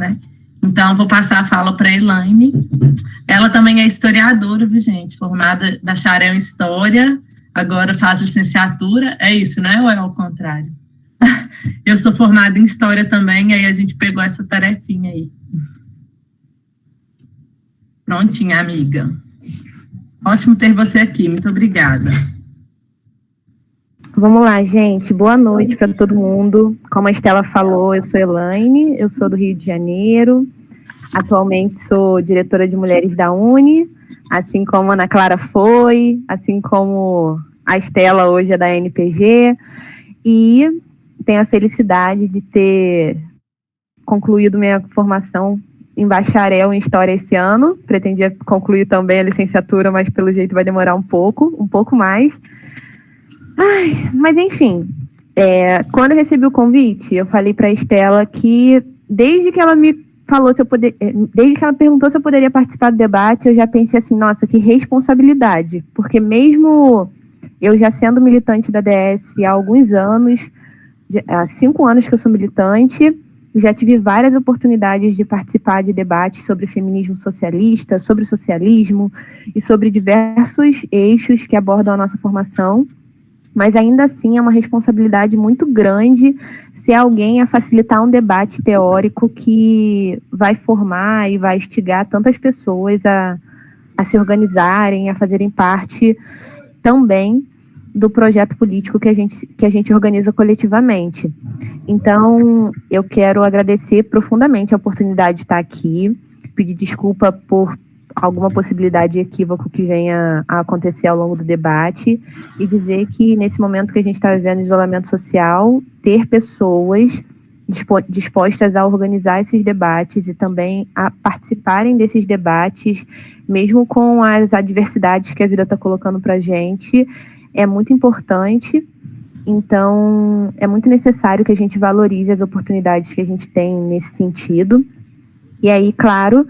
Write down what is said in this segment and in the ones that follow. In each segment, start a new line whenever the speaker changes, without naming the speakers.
né? Então, vou passar a fala para a Elaine. Ela também é historiadora, viu, gente? Formada bacharel em História, agora faz licenciatura. É isso, né? Ou é ao contrário? Eu sou formada em História também, aí a gente pegou essa tarefinha aí. Prontinha, amiga. Ótimo ter você aqui, muito obrigada.
Vamos lá, gente. Boa noite para todo mundo. Como a Estela falou, eu sou Elaine, eu sou do Rio de Janeiro. Atualmente sou diretora de Mulheres da Uni, assim como a Ana Clara foi, assim como a Estela hoje é da NPG. E tenho a felicidade de ter concluído minha formação em bacharel em História esse ano. Pretendia concluir também a licenciatura, mas pelo jeito vai demorar um pouco mais. Mas enfim, quando eu recebi o convite, eu falei para a Estela que desde que ela me falou desde que ela perguntou se eu poderia participar do debate, eu já pensei assim, nossa, que responsabilidade, porque mesmo eu já sendo militante da DS há alguns anos, há 5 anos que eu sou militante, já tive várias oportunidades de participar de debates sobre feminismo socialista, sobre socialismo e sobre diversos eixos que abordam a nossa formação. Mas ainda assim é uma responsabilidade muito grande ser alguém a facilitar um debate teórico que vai formar e vai instigar tantas pessoas a se organizarem, a fazerem parte também do projeto político que a gente organiza coletivamente. Então, eu quero agradecer profundamente a oportunidade de estar aqui, pedir desculpa por alguma possibilidade de equívoco que venha a acontecer ao longo do debate e dizer que nesse momento que a gente está vivendo isolamento social, ter pessoas dispostas a organizar esses debates e também a participarem desses debates, mesmo com as adversidades que a vida está colocando para a gente, é muito importante. Então, é muito necessário que a gente valorize as oportunidades que a gente tem nesse sentido. E aí, claro,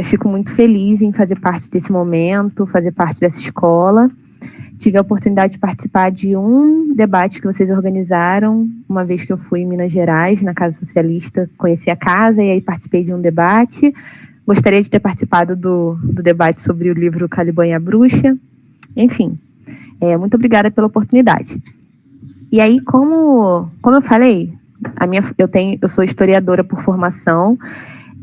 fico muito feliz em fazer parte desse momento, fazer parte dessa escola. Tive a oportunidade de participar de um debate que vocês organizaram, uma vez que eu fui em Minas Gerais, na Casa Socialista, conheci a casa e aí participei de um debate. Gostaria de ter participado do debate sobre o livro Caliban e a Bruxa. Enfim, muito obrigada pela oportunidade. E aí, como eu falei, eu sou historiadora por formação.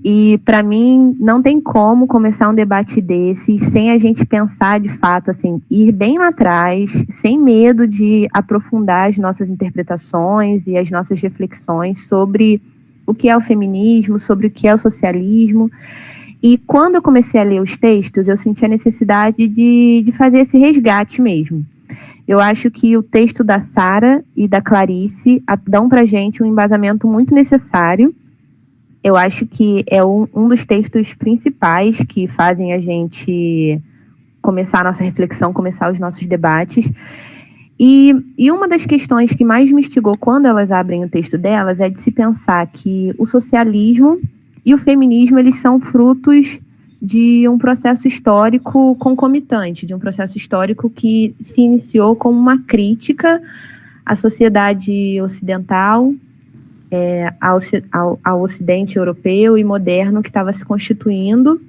E, para mim, não tem como começar um debate desse sem a gente pensar, de fato, assim, ir bem lá atrás, sem medo de aprofundar as nossas interpretações e as nossas reflexões sobre o que é o feminismo, sobre o que é o socialismo. E quando eu comecei a ler os textos, eu senti a necessidade de fazer esse resgate mesmo. Eu acho que o texto da Sara e da Clarice dão para a gente um embasamento muito necessário. Eu acho que é um dos textos principais que fazem a gente começar a nossa reflexão, começar os nossos debates. E uma das questões que mais me instigou quando elas abrem o texto delas é de se pensar que o socialismo e o feminismo, eles são frutos de um processo histórico concomitante, de um processo histórico que se iniciou como uma crítica à sociedade ocidental, ao Ocidente europeu e moderno que estava se constituindo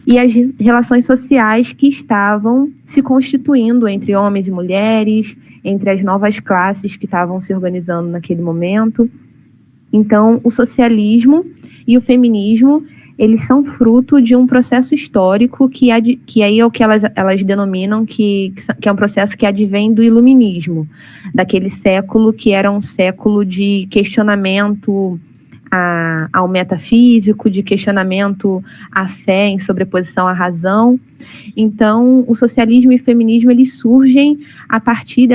e as relações sociais que estavam se constituindo entre homens e mulheres, entre as novas classes que estavam se organizando naquele momento. Então, o socialismo e o feminismo, eles são fruto de um processo histórico que aí é o que elas denominam que é um processo que advém do iluminismo, daquele século que era um século de questionamento ao metafísico, de questionamento à fé em sobreposição à razão. Então, o socialismo e o feminismo, eles surgem a partir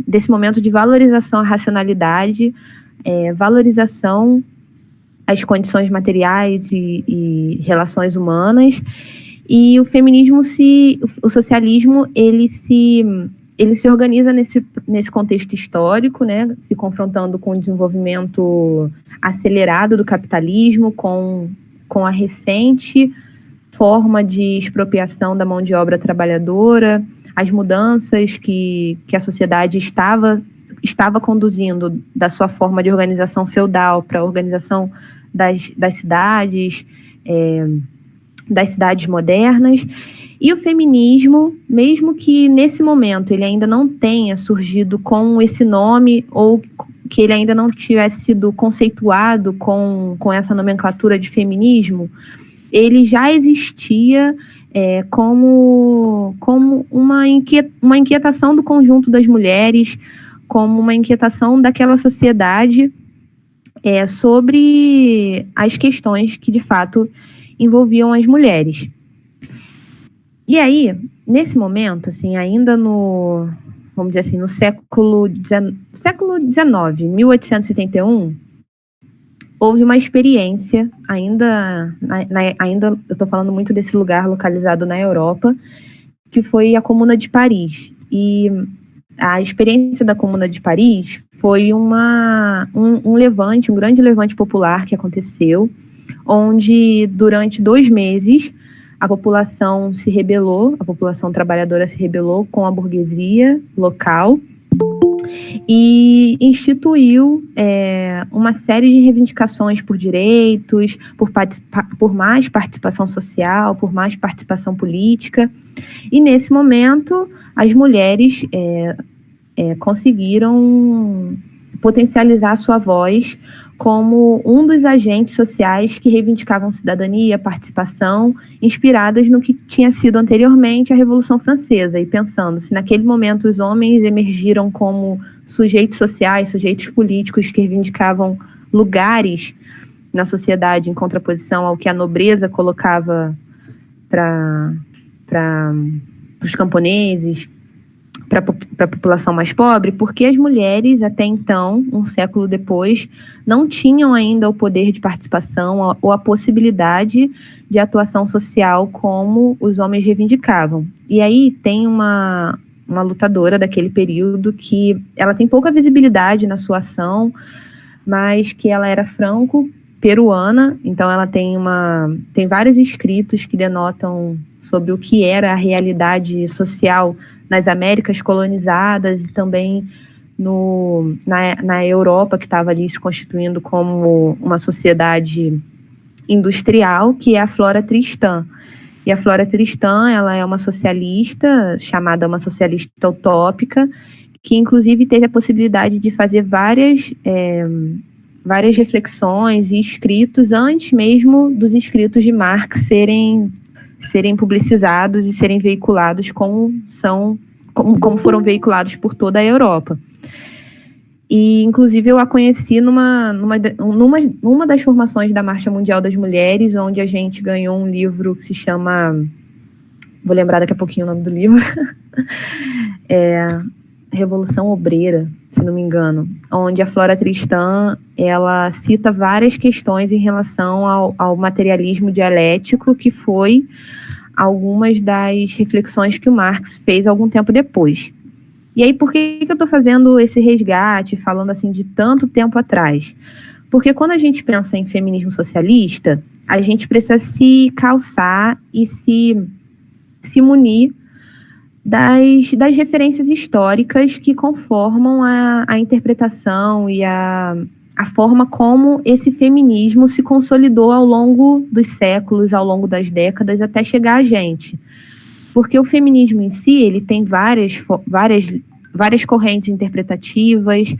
desse momento de valorização à racionalidade, valorização às condições materiais e relações humanas. E o feminismo, o socialismo, ele se organiza nesse contexto histórico, né, se confrontando com o desenvolvimento acelerado do capitalismo, com a recente forma de expropriação da mão de obra trabalhadora, as mudanças que a sociedade estava conduzindo da sua forma de organização feudal para a organização das cidades, das cidades modernas. E o feminismo, mesmo que nesse momento ele ainda não tenha surgido com esse nome, ou que ele ainda não tivesse sido conceituado com essa nomenclatura de feminismo, ele já existia como uma inquietação do conjunto das mulheres, como uma inquietação daquela sociedade sobre as questões que, de fato, envolviam as mulheres. E aí, nesse momento, assim, ainda vamos dizer assim, no século XIX, 1871, houve uma experiência, ainda eu estou falando muito desse lugar localizado na Europa, que foi a Comuna de Paris. E a experiência da Comuna de Paris foi um grande levante popular que aconteceu, onde durante 2 meses a população se rebelou, a população trabalhadora se rebelou com a burguesia local e instituiu uma série de reivindicações por direitos, por mais participação social, por mais participação política. E nesse momento as mulheres conseguiram potencializar sua voz como um dos agentes sociais que reivindicavam cidadania, participação, inspiradas no que tinha sido anteriormente a Revolução Francesa. E pensando, se naquele momento os homens emergiram como sujeitos sociais, sujeitos políticos que reivindicavam lugares na sociedade em contraposição ao que a nobreza colocava para os camponeses, para a população mais pobre, porque as mulheres, até então, um século depois, não tinham ainda o poder de participação ou a possibilidade de atuação social como os homens reivindicavam. E aí tem uma lutadora daquele período que ela tem pouca visibilidade na sua ação, mas que ela era franco-peruana, então ela tem vários escritos que denotam sobre o que era a realidade social nas Américas colonizadas e também na Europa, que estava ali se constituindo como uma sociedade industrial, que é a Flora Tristan. E a Flora Tristan, ela é uma socialista, chamada uma socialista utópica, que inclusive teve a possibilidade de fazer várias reflexões e escritos antes mesmo dos escritos de Marx serem publicizados e serem veiculados como foram veiculados por toda a Europa. E, inclusive, eu a conheci numa das formações da Marcha Mundial das Mulheres, onde a gente ganhou um livro que se chama... Vou lembrar daqui a pouquinho o nome do livro. Revolução Obreira, se não me engano, onde a Flora Tristan, ela cita várias questões em relação ao materialismo dialético, que foi algumas das reflexões que o Marx fez algum tempo depois. E aí, por que eu estou fazendo esse resgate, falando assim de tanto tempo atrás? Porque quando a gente pensa em feminismo socialista, a gente precisa se calçar e se munir das referências históricas que conformam a interpretação e a forma como esse feminismo se consolidou ao longo dos séculos, ao longo das décadas, até chegar a gente. Porque o feminismo em si, ele tem várias correntes interpretativas,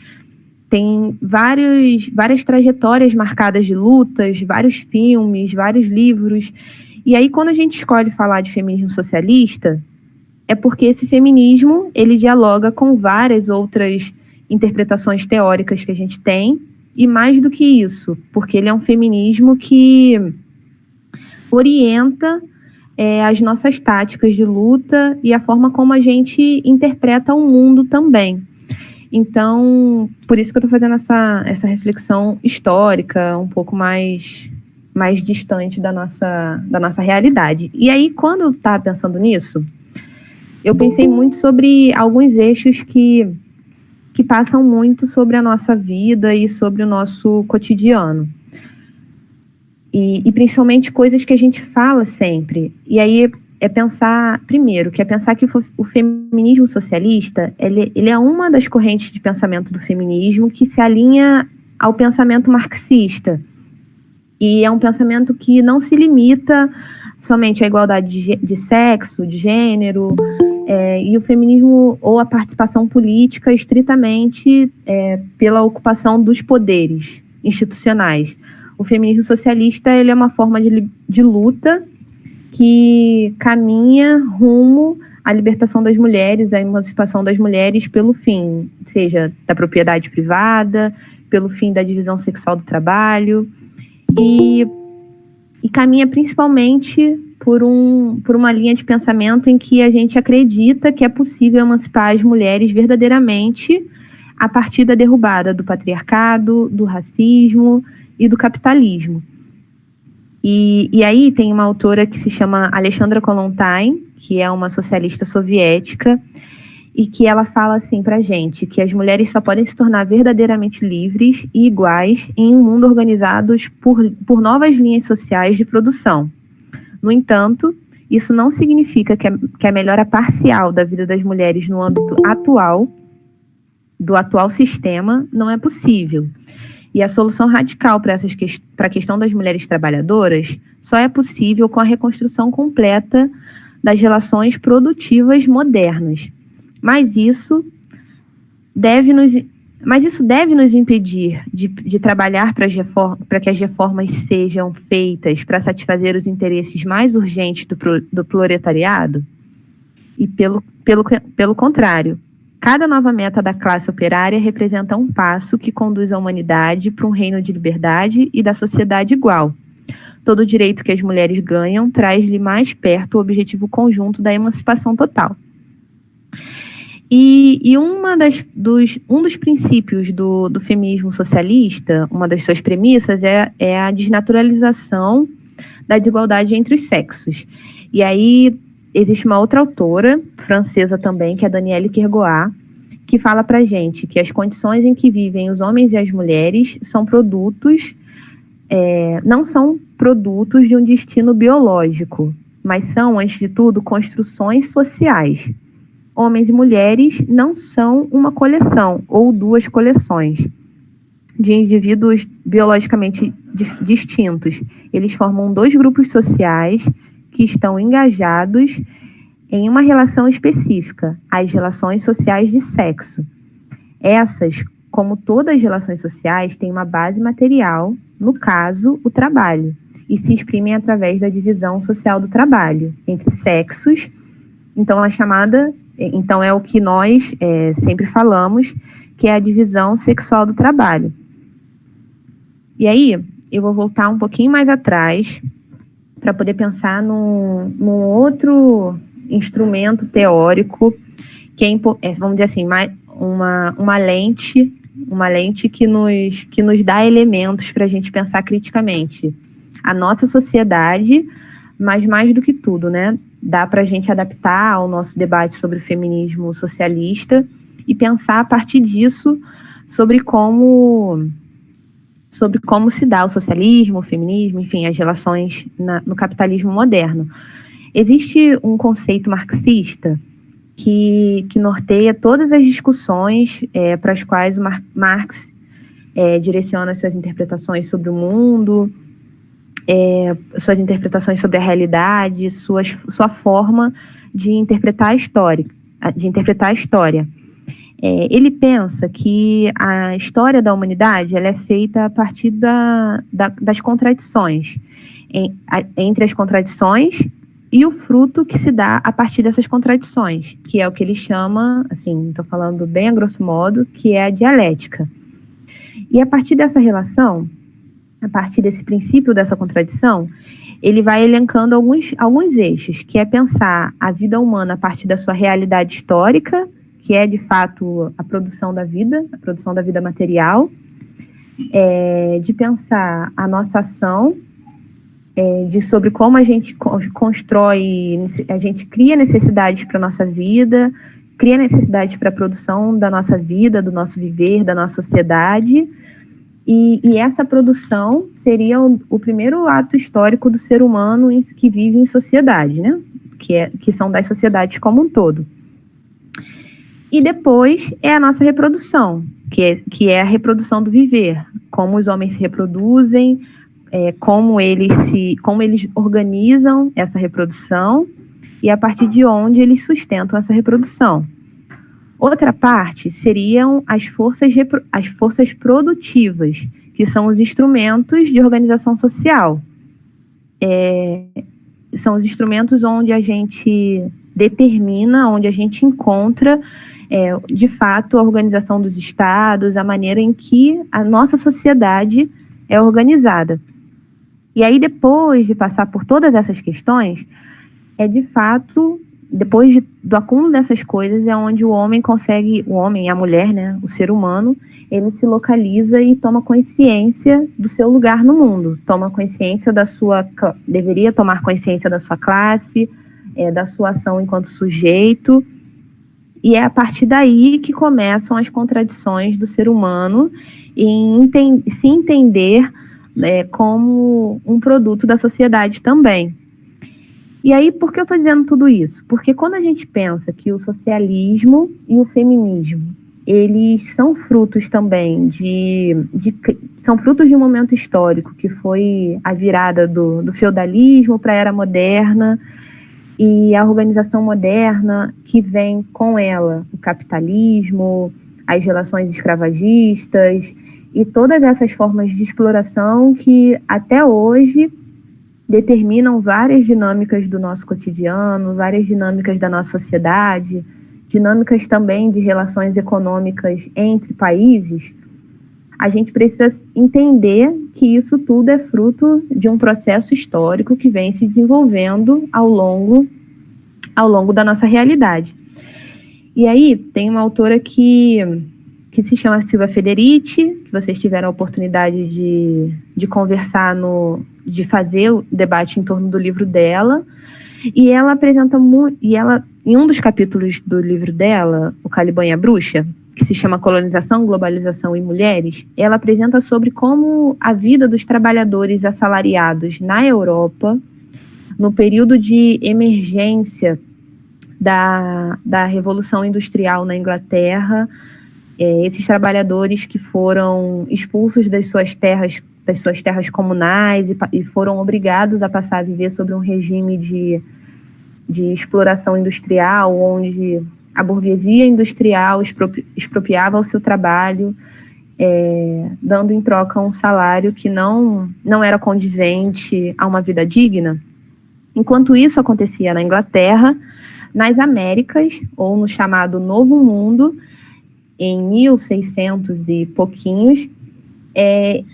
tem várias trajetórias marcadas de lutas, vários filmes, vários livros. E aí, quando a gente escolhe falar de feminismo socialista, é porque esse feminismo, ele dialoga com várias outras interpretações teóricas que a gente tem, e mais do que isso, porque ele é um feminismo que orienta as nossas táticas de luta e a forma como a gente interpreta o mundo também. Então, por isso que eu estou fazendo essa reflexão histórica, um pouco mais distante da nossa realidade. E aí, quando eu estava pensando nisso, eu pensei muito sobre alguns eixos que passam muito sobre a nossa vida e sobre o nosso cotidiano. E principalmente coisas que a gente fala sempre. E aí é pensar, primeiro, que o feminismo socialista, ele é uma das correntes de pensamento do feminismo que se alinha ao pensamento marxista. E é um pensamento que não se limita somente à igualdade de sexo, de gênero, e o feminismo ou a participação política estritamente pela ocupação dos poderes institucionais. O feminismo socialista ele é uma forma de luta que caminha rumo à libertação das mulheres, à emancipação das mulheres pelo fim, seja da propriedade privada, pelo fim da divisão sexual do trabalho, e caminha principalmente por uma linha de pensamento em que a gente acredita que é possível emancipar as mulheres verdadeiramente a partir da derrubada do patriarcado, do racismo e do capitalismo. E aí tem uma autora que se chama Alexandra Kollontai, que é uma socialista soviética, e que ela fala assim pra gente, que as mulheres só podem se tornar verdadeiramente livres e iguais em um mundo organizado por novas linhas sociais de produção. No entanto, isso não significa que a melhora parcial da vida das mulheres no âmbito atual, do atual sistema, não é possível. E a solução radical para a questão das mulheres trabalhadoras só é possível com a reconstrução completa das relações produtivas modernas. Mas isso deve nos impedir de trabalhar para que as reformas sejam feitas para satisfazer os interesses mais urgentes do proletariado? E pelo contrário, cada nova meta da classe operária representa um passo que conduz a humanidade para um reino de liberdade e da sociedade igual. Todo o direito que as mulheres ganham traz-lhe mais perto o objetivo conjunto da emancipação total. E um dos princípios do feminismo socialista, uma das suas premissas, é a desnaturalização da desigualdade entre os sexos. E aí existe uma outra autora, francesa também, que é a Danielle Kergoat, que fala pra gente que as condições em que vivem os homens e as mulheres são não são produtos de um destino biológico, mas são, antes de tudo, construções sociais. Homens e mulheres não são uma coleção ou duas coleções de indivíduos biologicamente distintos. Eles formam dois grupos sociais que estão engajados em uma relação específica, as relações sociais de sexo. Essas, como todas as relações sociais, têm uma base material, no caso, o trabalho, e se exprimem através da divisão social do trabalho entre sexos. Então é o que nós sempre falamos, que é a divisão sexual do trabalho. E aí, eu vou voltar um pouquinho mais atrás para poder pensar num outro instrumento teórico, que vamos dizer assim, uma lente que nos dá elementos para a gente pensar criticamente a nossa sociedade, mas mais do que tudo, né? Dá para a gente adaptar ao nosso debate sobre o feminismo socialista e pensar a partir disso sobre como se dá o socialismo, o feminismo, enfim, as relações no capitalismo moderno. Existe um conceito marxista que norteia todas as discussões para as quais o Marx direciona suas interpretações sobre o mundo, suas interpretações sobre a realidade, sua forma de interpretar a história. Ele pensa que a história da humanidade ela é feita a partir das contradições, entre as contradições e o fruto que se dá a partir dessas contradições, que é o que ele chama, assim, estou falando bem a grosso modo, que é a dialética. E a partir dessa relação, a partir desse princípio dessa contradição, ele vai elencando alguns eixos, que é pensar a vida humana a partir da sua realidade histórica, que é, de fato, a produção da vida material, de pensar a nossa ação, sobre como a gente constrói, a gente cria necessidades para a nossa vida, cria necessidades para a produção da nossa vida, do nosso viver, da nossa sociedade, e essa produção seria o primeiro ato histórico do ser humano que vive em sociedade, né? Que são das sociedades como um todo. E depois é a nossa reprodução, que é a reprodução do viver, como os homens se reproduzem, como eles organizam essa reprodução e a partir de onde eles sustentam essa reprodução. Outra parte seriam as forças produtivas, que são os instrumentos de organização social. São os instrumentos onde a gente determina, onde a gente encontra, de fato, a organização dos estados, a maneira em que a nossa sociedade é organizada. E aí, depois de passar por todas essas questões, de fato, depois do acúmulo dessas coisas, é onde o homem, a mulher, né, o ser humano, ele se localiza e toma consciência do seu lugar no mundo, deveria tomar consciência da sua classe, da sua ação enquanto sujeito, e é a partir daí que começam as contradições do ser humano em se entender como um produto da sociedade também. E aí, por que eu estou dizendo tudo isso? Porque quando a gente pensa que o socialismo e o feminismo, eles são frutos também são frutos de um momento histórico, que foi a virada do feudalismo para a era moderna, e a organização moderna que vem com ela, o capitalismo, as relações escravagistas, e todas essas formas de exploração que até hoje determinam várias dinâmicas do nosso cotidiano, várias dinâmicas da nossa sociedade, dinâmicas também de relações econômicas entre países. A gente precisa entender que isso tudo é fruto de um processo histórico que vem se desenvolvendo ao longo da nossa realidade. E aí tem uma autora que se chama Silvia Federici, que vocês tiveram a oportunidade de conversar, de fazer o debate em torno do livro dela, e ela apresenta em um dos capítulos do livro dela, O Caliban e a Bruxa, que se chama Colonização, Globalização e Mulheres, ela apresenta sobre como a vida dos trabalhadores assalariados na Europa, no período de emergência da Revolução Industrial na Inglaterra, esses trabalhadores que foram expulsos das suas terras comunais e foram obrigados a passar a viver sobre um regime de exploração industrial, onde a burguesia industrial expropriava o seu trabalho, dando em troca um salário que não era condizente a uma vida digna. Enquanto isso acontecia na Inglaterra, nas Américas, ou no chamado Novo Mundo, em 1600 e pouquinhos,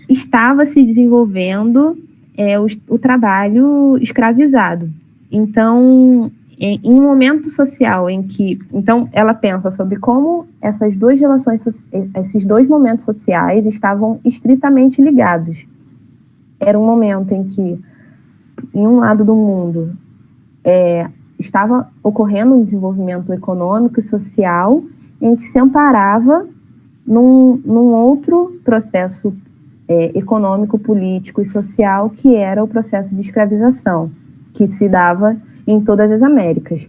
estava se desenvolvendo o trabalho escravizado. Então, em um momento social em que... Então, ela pensa sobre como esses dois momentos sociais estavam estritamente ligados. Era um momento em que, em um lado do mundo, estava ocorrendo um desenvolvimento econômico e social em que se amparava num outro processo econômico, político e social, que era o processo de escravização, que se dava em todas as Américas.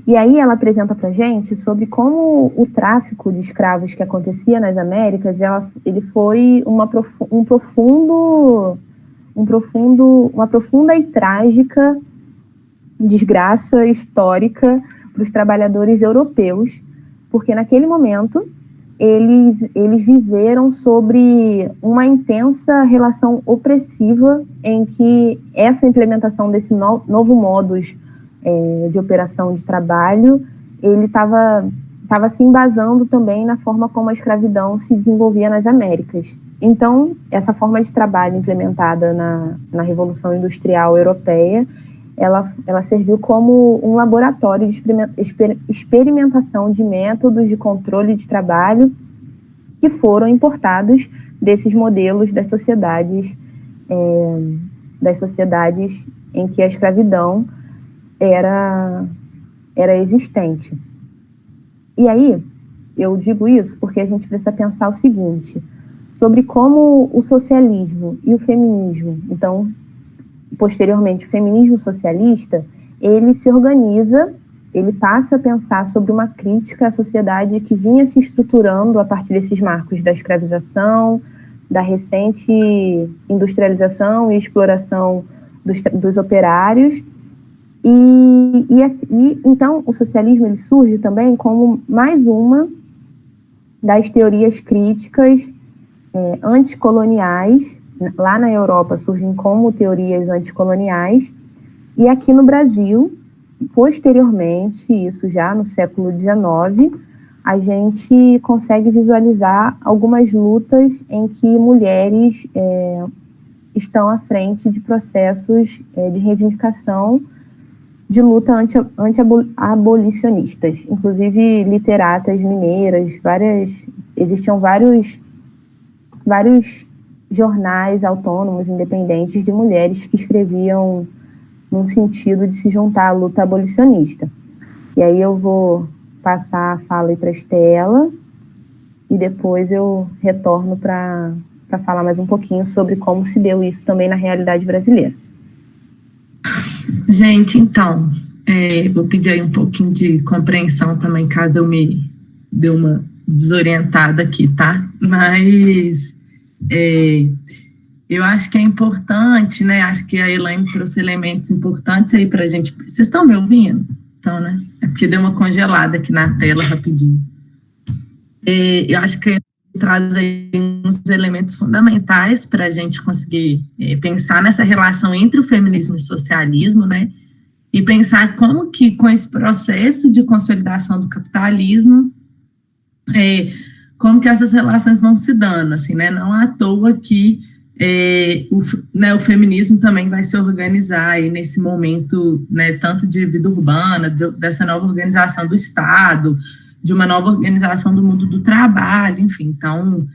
E aí ela apresenta para a gente sobre como o tráfico de escravos que acontecia nas Américas, ele foi uma profunda e trágica desgraça histórica para os trabalhadores europeus, porque naquele momento eles viveram sobre uma intensa relação opressiva em que essa implementação desse novo modus de operação de trabalho, ele estava se embasando também na forma como a escravidão se desenvolvia nas Américas. Então, essa forma de trabalho implementada na Revolução Industrial Europeia, ela serviu como um laboratório de experimentação de métodos de controle de trabalho que foram importados desses modelos das sociedades em que a escravidão era existente. E aí, eu digo isso porque a gente precisa pensar o seguinte, sobre como o socialismo e o feminismo, então, posteriormente, o feminismo socialista, ele se organiza, ele passa a pensar sobre uma crítica à sociedade que vinha se estruturando a partir desses marcos da escravização, da recente industrialização e exploração dos operários. Então, o socialismo ele surge também como mais uma das teorias críticas anticoloniais. Lá na Europa surgem como teorias anticoloniais, e aqui no Brasil, posteriormente, isso já no século XIX, a gente consegue visualizar algumas lutas em que mulheres estão à frente de processos de reivindicação de luta anti-abolicionistas, inclusive literatas mineiras, existiam vários jornais autônomos, independentes, de mulheres que escreviam num sentido de se juntar à luta abolicionista. E aí eu vou passar a fala aí para a Estela, e depois eu retorno para falar mais um pouquinho sobre como se deu isso também na realidade brasileira.
Gente, então, vou pedir aí um pouquinho de compreensão também, caso eu me dê uma desorientada aqui, tá? Mas eu acho que é importante, né? Acho que a Elaine trouxe elementos importantes aí para a gente. Vocês estão me ouvindo? Então, né? É porque deu uma congelada aqui na tela rapidinho. Eu acho que traz aí uns elementos fundamentais para a gente conseguir pensar nessa relação entre o feminismo e o socialismo, né? E pensar como que, com esse processo de consolidação do capitalismo, como que essas relações vão se dando, assim, né? Não à toa que o feminismo também vai se organizar aí nesse momento, né, tanto de vida urbana, dessa nova organização do Estado, de uma nova organização do mundo do trabalho, enfim. Então,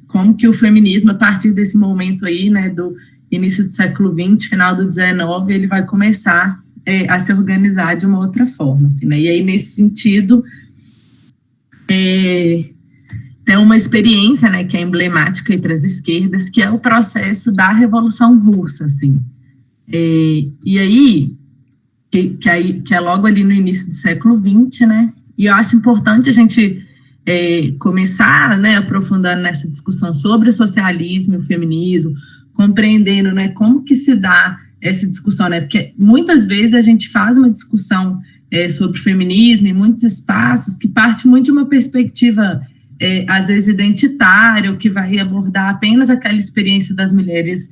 como que o feminismo, a partir desse momento aí, né, do início do século XX, final do XIX, ele vai começar a se organizar de uma outra forma, assim, né? E aí, nesse sentido, tem uma experiência, né, que é emblemática para as esquerdas, que é o processo da Revolução Russa, assim. E aí, que é logo ali no início do século XX, né? E eu acho importante a gente começar, né, aprofundando nessa discussão sobre o socialismo e o feminismo, compreendendo, né, como que se dá essa discussão, né? Porque muitas vezes a gente faz uma discussão sobre o feminismo em muitos espaços que parte muito de uma perspectiva às vezes identitária, ou que vai abordar apenas aquela experiência das mulheres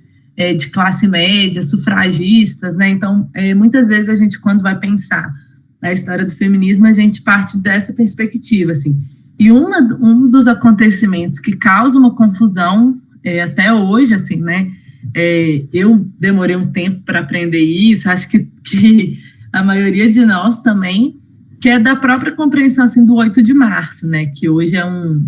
de classe média, sufragistas, né? Então, muitas vezes a gente, quando vai pensar na história do feminismo, a gente parte dessa perspectiva, assim. E um dos acontecimentos que causa uma confusão até hoje, assim, né? Eu demorei um tempo para aprender isso, acho que a maioria de nós também, que é da própria compreensão, assim, do 8 de março, né, que hoje é um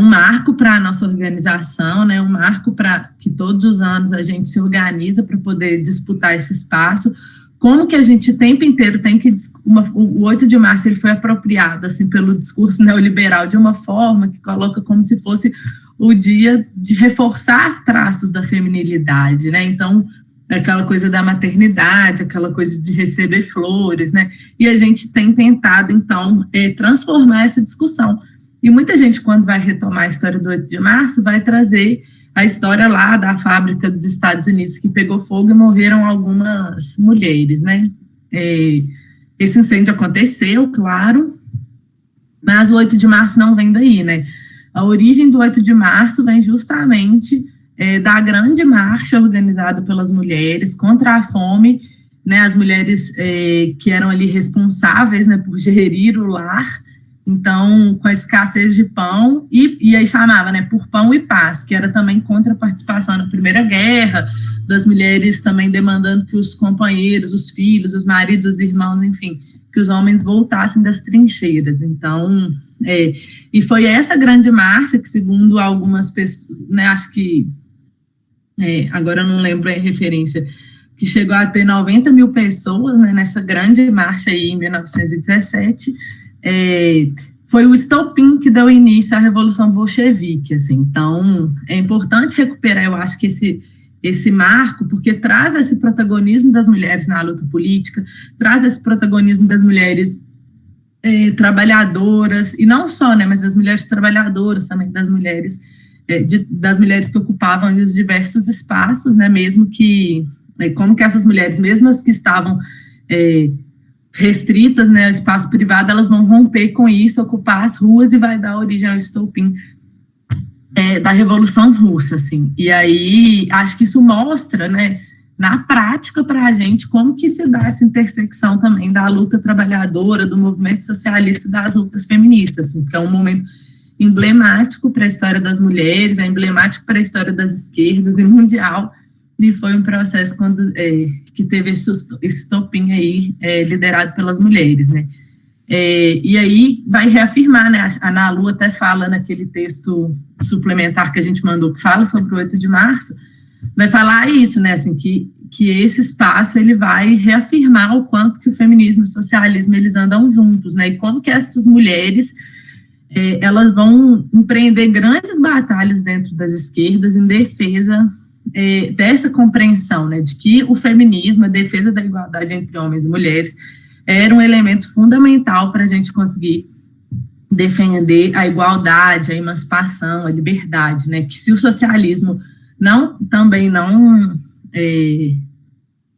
marco para a nossa organização, né, um marco para que todos os anos a gente se organiza para poder disputar esse espaço. Como que a gente o tempo inteiro tem que... o 8 de março ele foi apropriado, assim, pelo discurso neoliberal de uma forma que coloca como se fosse o dia de reforçar traços da feminilidade, né, então... aquela coisa da maternidade, aquela coisa de receber flores, né? E a gente tem tentado, então, transformar essa discussão. E muita gente, quando vai retomar a história do 8 de março, vai trazer a história lá da fábrica dos Estados Unidos que pegou fogo e morreram algumas mulheres, né? Esse incêndio aconteceu, claro, mas o 8 de março não vem daí, né? A origem do 8 de março vem justamente... da grande marcha organizada pelas mulheres contra a fome, né, as mulheres que eram ali responsáveis, né, por gerir o lar, então, com a escassez de pão, e aí chamava, né, por pão e paz, que era também contra a participação na Primeira Guerra, das mulheres também demandando que os companheiros, os filhos, os maridos, os irmãos, enfim, que os homens voltassem das trincheiras. Então, e foi essa grande marcha que, segundo algumas pessoas, né, acho que agora eu não lembro a referência, que chegou a ter 90 mil pessoas, né, nessa grande marcha aí em 1917, foi o estopim que deu início à Revolução Bolchevique, assim. Então, é importante recuperar, eu acho que esse marco, porque traz esse protagonismo das mulheres na luta política, traz esse protagonismo das mulheres trabalhadoras, e não só, né, mas das mulheres trabalhadoras também, das mulheres que ocupavam os diversos espaços, né, mesmo que, como que essas mulheres, mesmo as que estavam restritas, né, ao espaço privado, elas vão romper com isso, ocupar as ruas, e vai dar origem ao estopim da Revolução Russa, assim. E aí, acho que isso mostra, né, na prática para a gente como que se dá essa intersecção também da luta trabalhadora, do movimento socialista e das lutas feministas, assim, que é um momento emblemático para a história das mulheres, é emblemático para a história das esquerdas e mundial, e foi um processo que teve esse estopim aí, liderado pelas mulheres, né. E aí vai reafirmar, né, a Ana Lu até fala naquele texto suplementar que a gente mandou, que fala sobre o 8 de março, vai falar isso, né, assim, que esse espaço ele vai reafirmar o quanto que o feminismo e o socialismo eles andam juntos, né, e como que essas mulheres elas vão empreender grandes batalhas dentro das esquerdas em defesa dessa compreensão, né, de que o feminismo, a defesa da igualdade entre homens e mulheres, era um elemento fundamental para a gente conseguir defender a igualdade, a emancipação, a liberdade, né, que se o socialismo também não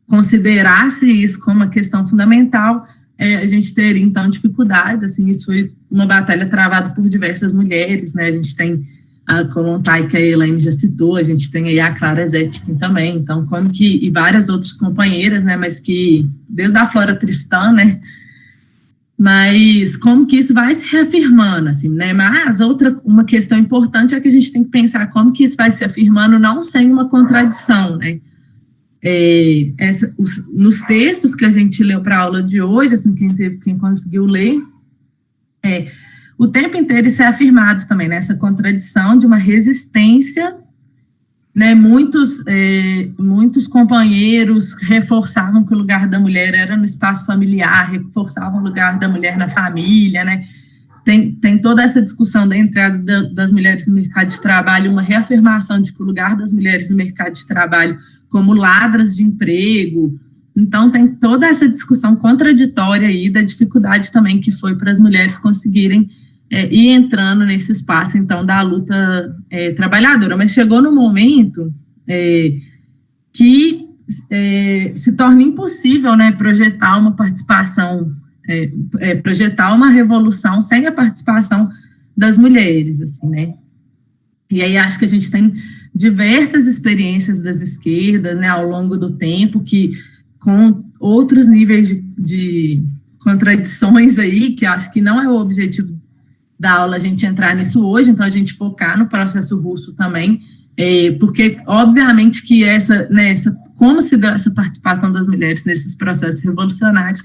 considerasse isso como uma questão fundamental, a gente teria, então, dificuldades, assim, isso foi uma batalha travada por diversas mulheres, né, a gente tem a Kollontai, que a Elaine já citou, a gente tem aí a Clara Zetkin também, então, como que, e várias outras companheiras, né, mas que, desde a Flora Tristan, né, mas como que isso vai se reafirmando, assim, né, mas uma questão importante é que a gente tem que pensar como que isso vai se afirmando não sem uma contradição, né, nos textos que a gente leu para a aula de hoje, assim, quem conseguiu ler, o tempo inteiro isso é afirmado também, né, essa contradição de uma resistência, né, muitos companheiros reforçavam que o lugar da mulher era no espaço familiar, reforçavam o lugar da mulher na família, né, tem toda essa discussão da entrada das mulheres no mercado de trabalho, uma reafirmação de que o lugar das mulheres no mercado de trabalho como ladras de emprego. Então, tem toda essa discussão contraditória aí da dificuldade também que foi para as mulheres conseguirem ir entrando nesse espaço, então, da luta trabalhadora. Mas chegou no momento que se torna impossível, né, projetar uma participação, projetar uma revolução sem a participação das mulheres, assim, né. E aí acho que a gente tem diversas experiências das esquerdas, né, ao longo do tempo, que com outros níveis de contradições aí, que acho que não é o objetivo da aula a gente entrar nisso hoje, então a gente focar no processo russo também, porque obviamente que como se deu essa participação das mulheres nesses processos revolucionários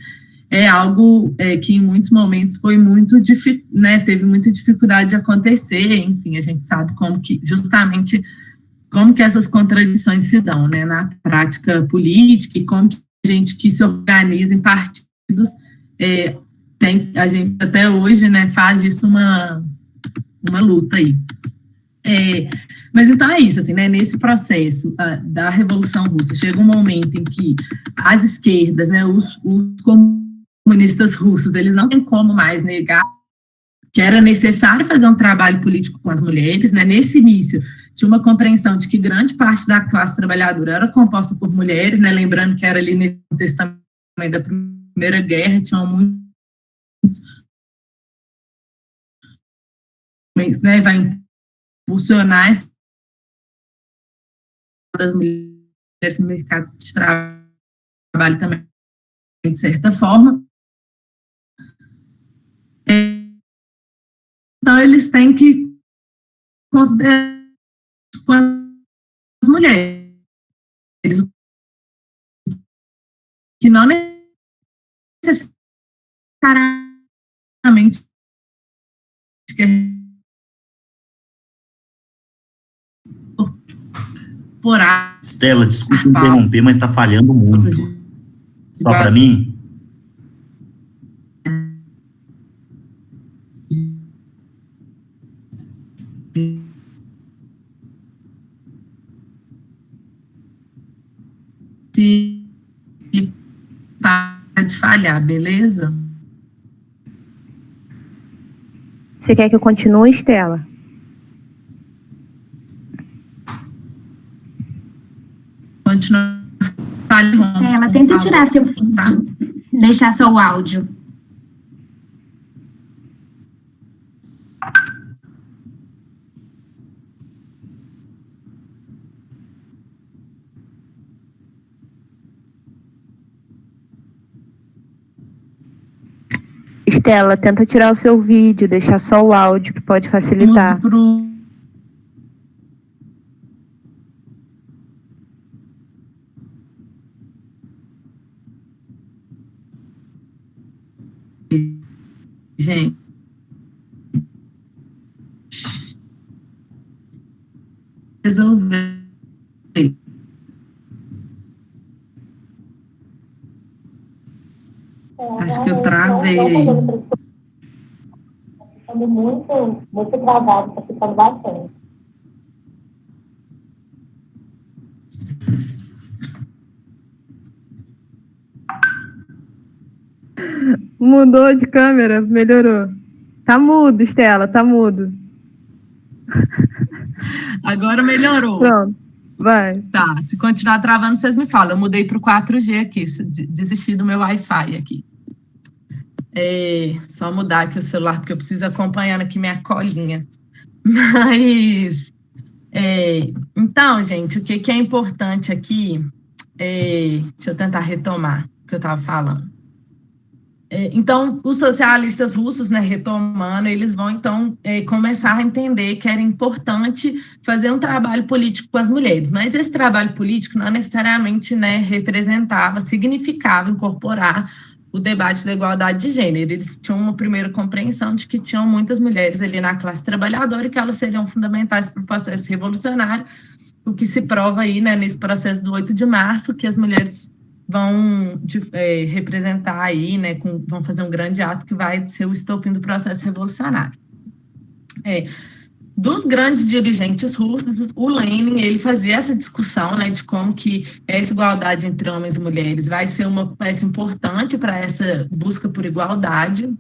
é algo que em muitos momentos foi muito difícil, né, teve muita dificuldade de acontecer, enfim, a gente sabe justamente como que essas contradições se dão, né, na prática política, e como que a gente que se organiza em partidos, a gente até hoje, né, faz disso uma luta aí. Mas então é isso, assim, né, nesse processo da Revolução Russa, chega um momento em que as esquerdas, né, os comunistas russos, eles não têm como mais negar que era necessário fazer um trabalho político com as mulheres, né, nesse início tinha uma compreensão de que grande parte da classe trabalhadora era composta por mulheres, né, lembrando que era ali no contexto também da Primeira Guerra, tinham muitos, né, vai impulsionar das mulheres no mercado de trabalho também, de certa forma. Então, eles têm que considerar as mulheres, que não necessariamente incorporar.
Estela, desculpa interromper, mas está falhando muito. Só para mim?
Se para de falhar, beleza?
Você quer que eu continue, Estela?
Continua.
Estela, tenta tirar seu fim, tá? Deixar só o áudio.
Estela, tenta tirar o seu vídeo, deixar só o áudio, que pode facilitar.
Gente. Resolver. Acho que eu travei.
Ficando muito travado, está ficando bastante.
Mudou de câmera, melhorou. Tá mudo, Estela, tá mudo.
Agora melhorou.
Pronto, vai.
Tá, se continuar travando, vocês me falam. Eu mudei para o 4G aqui, desisti do meu Wi-Fi aqui. Só mudar aqui o celular, porque eu preciso acompanhar aqui minha colinha. Mas, então, gente, o que é importante aqui, deixa eu tentar retomar o que eu estava falando. Então, os socialistas russos, né, retomando, eles vão, então, começar a entender que era importante fazer um trabalho político com as mulheres, mas esse trabalho político não necessariamente, né, representava, significava incorporar o debate da igualdade de gênero. Eles tinham uma primeira compreensão de que tinham muitas mulheres ali na classe trabalhadora e que elas seriam fundamentais para o processo revolucionário, o que se prova aí, né, nesse processo do 8 de março, que as mulheres vão representar aí, né, vão fazer um grande ato que vai ser o estopim do processo revolucionário. Dos grandes dirigentes russos, o Lenin, ele fazia essa discussão, né, de como que essa igualdade entre homens e mulheres vai ser uma peça importante para essa busca por igualdade,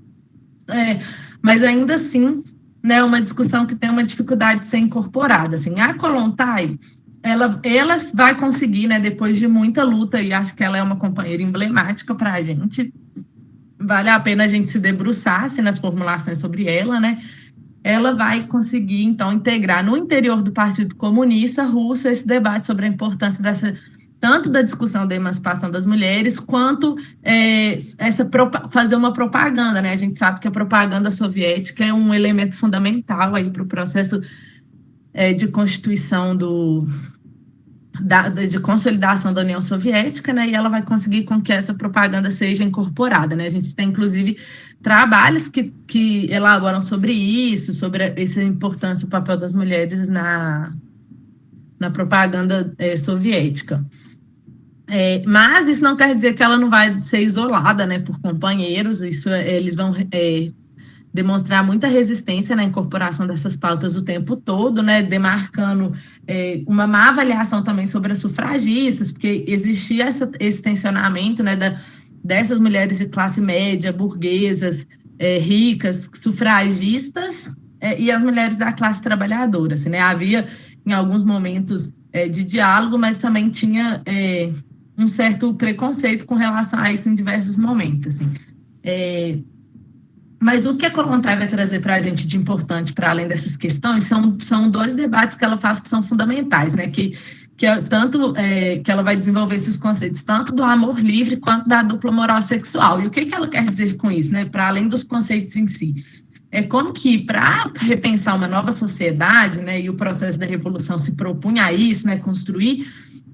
mas ainda assim, né, uma discussão que tem uma dificuldade de ser incorporada. Assim, a Kollontai, ela vai conseguir, né, depois de muita luta, e acho que ela é uma companheira emblemática para a gente, vale a pena a gente se debruçar assim, nas formulações sobre ela, né? Ela vai conseguir, então, integrar no interior do Partido Comunista Russo esse debate sobre a importância tanto da discussão da emancipação das mulheres, quanto fazer uma propaganda, né? A gente sabe que a propaganda soviética é um elemento fundamental aí para o processo de constituição de consolidação da União Soviética, né, e ela vai conseguir com que essa propaganda seja incorporada, né, a gente tem, inclusive, trabalhos que elaboram sobre isso, sobre essa importância, o papel das mulheres na propaganda soviética. Mas isso não quer dizer que ela não vai ser isolada, né, por companheiros, eles vão demonstrar muita resistência na incorporação dessas pautas o tempo todo, né, demarcando uma má avaliação também sobre as sufragistas, porque existia esse tensionamento, né, dessas mulheres de classe média, burguesas, ricas, sufragistas, e as mulheres da classe trabalhadora. Assim, né, havia, em alguns momentos, de diálogo, mas também tinha um certo preconceito com relação a isso em diversos momentos. Assim. Mas o que a Kollontai vai trazer para a gente de importante, para além dessas questões, são dois debates que ela faz que são fundamentais, né? Que ela vai desenvolver esses conceitos, tanto do amor livre quanto da dupla moral sexual. E o que ela quer dizer com isso, né? Para além dos conceitos em si. É como que, para repensar uma nova sociedade, né? E o processo da revolução se propunha a isso, né? Construir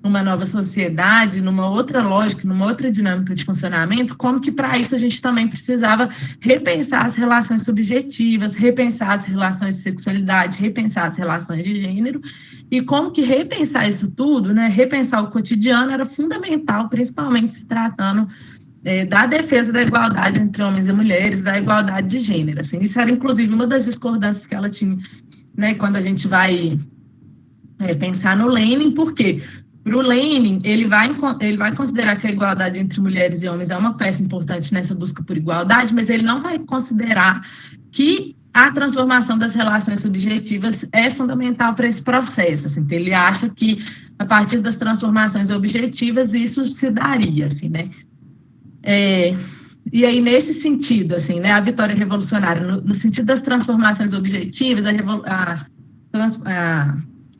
uma nova sociedade, numa outra lógica, numa outra dinâmica de funcionamento, como que para isso a gente também precisava repensar as relações subjetivas, repensar as relações de sexualidade, repensar as relações de gênero, e como que repensar isso tudo, né, repensar o cotidiano era fundamental, principalmente se tratando da defesa da igualdade entre homens e mulheres, da igualdade de gênero. Assim, isso era, inclusive, uma das discordâncias que ela tinha, né, quando a gente vai pensar no Lenin, por quê? Para o Lenin, ele vai considerar que a igualdade entre mulheres e homens é uma peça importante nessa busca por igualdade, mas ele não vai considerar que a transformação das relações subjetivas é fundamental para esse processo, assim, então ele acha que a partir das transformações objetivas isso se daria, assim, né? E aí, nesse sentido, assim, né, a vitória revolucionária, no sentido das transformações objetivas,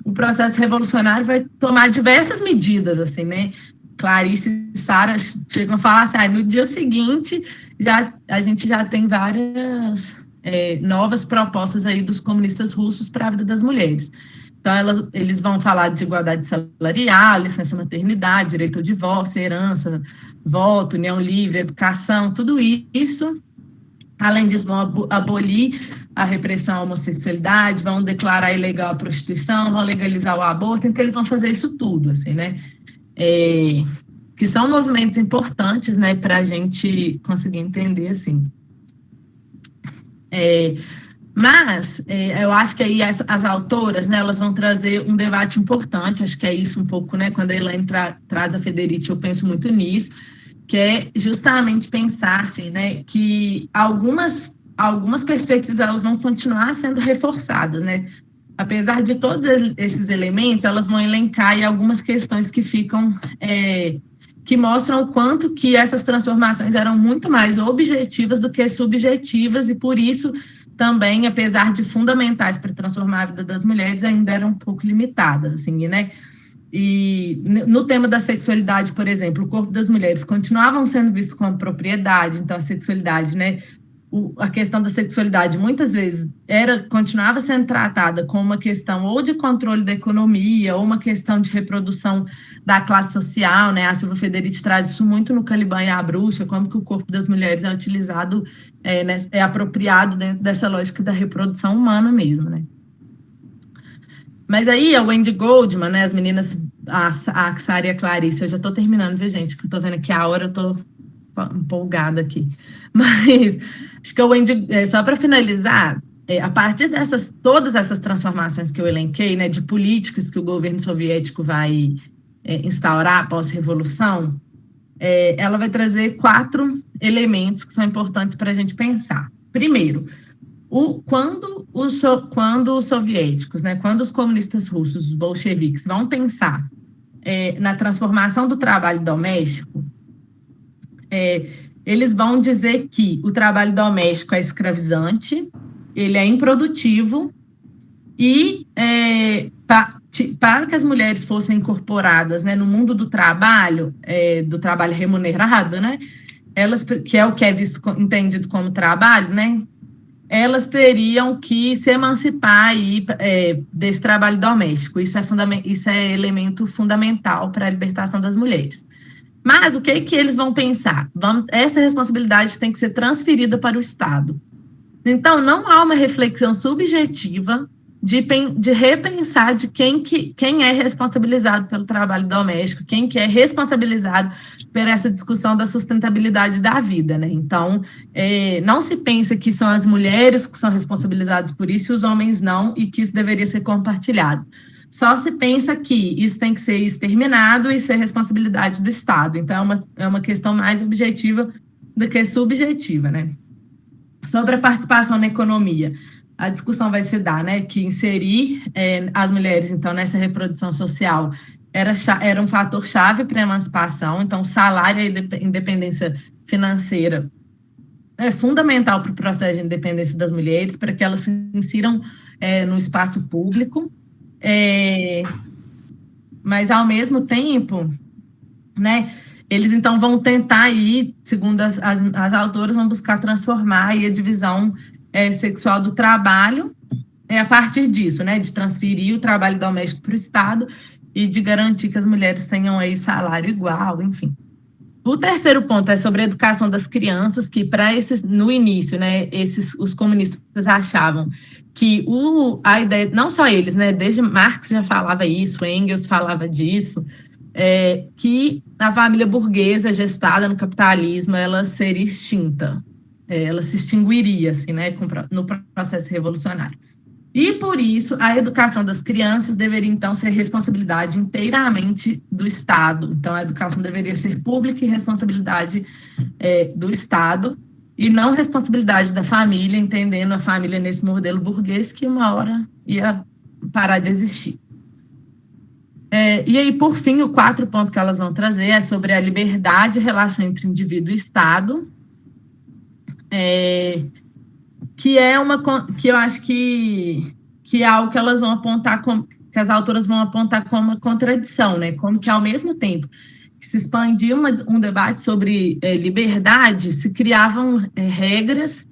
o processo revolucionário vai tomar diversas medidas, assim, né? Clarice e Sara chegam a falar assim, no dia seguinte, a gente já tem várias novas propostas aí dos comunistas russos para a vida das mulheres. Então, eles vão falar de igualdade salarial, licença maternidade, direito ao divórcio, herança, voto, união livre, educação, tudo isso. Além disso, vão abolir a repressão à homossexualidade, vão declarar ilegal a prostituição, vão legalizar o aborto, então eles vão fazer isso tudo, assim, né? Que são movimentos importantes, né, para a gente conseguir entender, assim. Mas eu acho que aí as autoras, né, elas vão trazer um debate importante, acho que é isso um pouco, né, quando a Elaine traz a Federici, eu penso muito nisso, que é justamente pensar, assim, né, que algumas perspectivas elas vão continuar sendo reforçadas, né, apesar de todos esses elementos, elas vão elencar aí algumas questões que ficam, que mostram o quanto que essas transformações eram muito mais objetivas do que subjetivas, e por isso também, apesar de fundamentais para transformar a vida das mulheres, ainda eram um pouco limitadas, assim, né? E no tema da sexualidade, por exemplo, o corpo das mulheres continuavam sendo visto como propriedade, então a sexualidade, né? A questão da sexualidade muitas vezes continuava sendo tratada como uma questão ou de controle da economia, ou uma questão de reprodução da classe social, né? A Silvia Federici traz isso muito no Caliban e a Bruxa, como que o corpo das mulheres é utilizado, é apropriado dentro dessa lógica da reprodução humana mesmo, né? Mas aí a Wendy Goldman, né, as meninas, a Sara e a Clarice, eu já estou terminando, viu, gente, que eu estou vendo aqui a hora, eu estou empolgada aqui. Mas acho que a Wendy, só para finalizar, a partir todas essas transformações que eu elenquei, né, de políticas que o governo soviético vai instaurar após a Revolução, ela vai trazer 4 elementos que são importantes para a gente pensar. Primeiro, quando os soviéticos, né, quando os comunistas russos, os bolcheviques, vão pensar na transformação do trabalho doméstico, eles vão dizer que o trabalho doméstico é escravizante, ele é improdutivo, e para que as mulheres fossem incorporadas, né, no mundo do trabalho remunerado, né, que é o que é entendido como trabalho, né, elas teriam que se emancipar aí, desse trabalho doméstico. Isso é elemento fundamental para a libertação das mulheres. Mas o que eles vão pensar? Essa responsabilidade tem que ser transferida para o Estado. Então, não há uma reflexão subjetiva de repensar de quem é responsabilizado pelo trabalho doméstico, quem que é responsabilizado por essa discussão da sustentabilidade da vida, né? Então, não se pensa que são as mulheres que são responsabilizadas por isso e os homens não, e que isso deveria ser compartilhado. Só se pensa que isso tem que ser exterminado e ser responsabilidade do Estado. Então, é uma questão mais objetiva do que subjetiva, né? Sobre a participação na economia, a discussão vai se dar, né, que inserir as mulheres, então, nessa reprodução social era um fator-chave para a emancipação. Então, o salário e a independência financeira é fundamental para o processo de independência das mulheres, para que elas se insiram no espaço público. Mas, ao mesmo tempo, né, eles, então, vão tentar aí, segundo as autoras, vão buscar transformar aí a divisão sexual do trabalho a partir disso, né, de transferir o trabalho doméstico para o Estado e de garantir que as mulheres tenham aí salário igual, enfim. O terceiro ponto é sobre a educação das crianças, que no início, né, os comunistas achavam que a ideia, não só eles, né, desde Marx já falava isso, Engels falava disso, que a família burguesa gestada no capitalismo, ela seria extinta, ela se extinguiria, assim, né, no processo revolucionário. E, por isso, a educação das crianças deveria, então, ser responsabilidade inteiramente do Estado. Então, a educação deveria ser pública e responsabilidade do Estado. e não responsabilidade da família, entendendo a família nesse modelo burguês que uma hora ia parar de existir. E aí, por fim, o 4º ponto que elas vão trazer é sobre a liberdade e relação entre indivíduo e Estado, que eu acho que é algo que elas vão apontar, que as autoras vão apontar como uma contradição, né? Como que, ao mesmo tempo que se expandia um debate sobre liberdade, se criavam regras